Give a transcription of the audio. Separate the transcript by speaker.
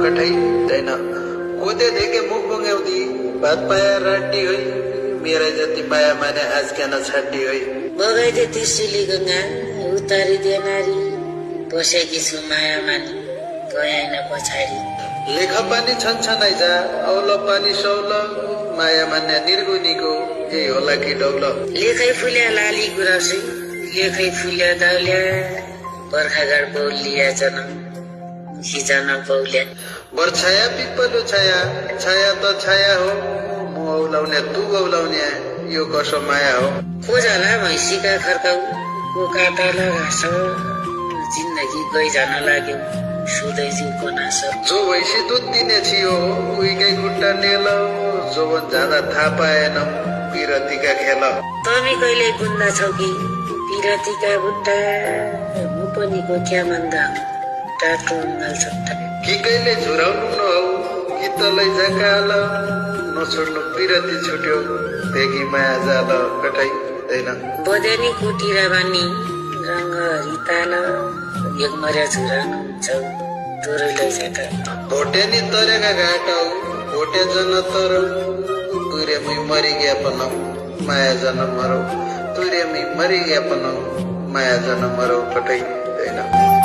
Speaker 1: कठै दैन कोदे देखे मुख बङ्ग्याउँदी भात पाया राटी होइ मेरा जति माया माने आज क्या नछाड्डी होइ
Speaker 2: बगाइदे तिसुली गङ्गा उतारिदे नारी बसेकी छु माया मानी गएन पछाडि
Speaker 1: लेख पानी छन्छनाइ जा औल पानी सौल माया मान्या निर्गुनीको यही होला कि डौल
Speaker 2: लेखै फुल्या लाली गुराउँछु लेखै फुल्या दाउल्या बर्खागाड बौलिया जन हिजन बौल्या
Speaker 1: बर्छाया पिपलो छाया छाया त छाया हो म औलाउने तू औलाउने यो कसो माया हो
Speaker 2: खोजला भैँसीका खर्काउ को काटाला घाँस जिन्दगी गइ जान लाग्यो सुधै जिउको नास
Speaker 1: जो भैँसी दुध दिने थियो उहीकै खुट्टा नेल जोवन जाँदा थाहा पाएन पिरतीका खेल
Speaker 2: तमी कहिले बुन्दा छौ कि पिरतीका बुट्टा मुपनीको क्या मन्दा टाटो अङ्गाल छट्टा
Speaker 1: कि कहिले झुराउनु नहौ गीतलाई झकाल नछोड्नु पिरती छुट्यो भेगी माया जाल कठै दैन
Speaker 2: बदेनी कुटिरा बानी रङ्ग रिताल एक मर्या झुरानु छौ तोरै लैजाका
Speaker 1: भोटेनी तरेका घाट भोटे जन तर तुरेमै मरि गया पन माया जन मरौ तुरेमै मरि गया पन माया जन मरौ कठै दैन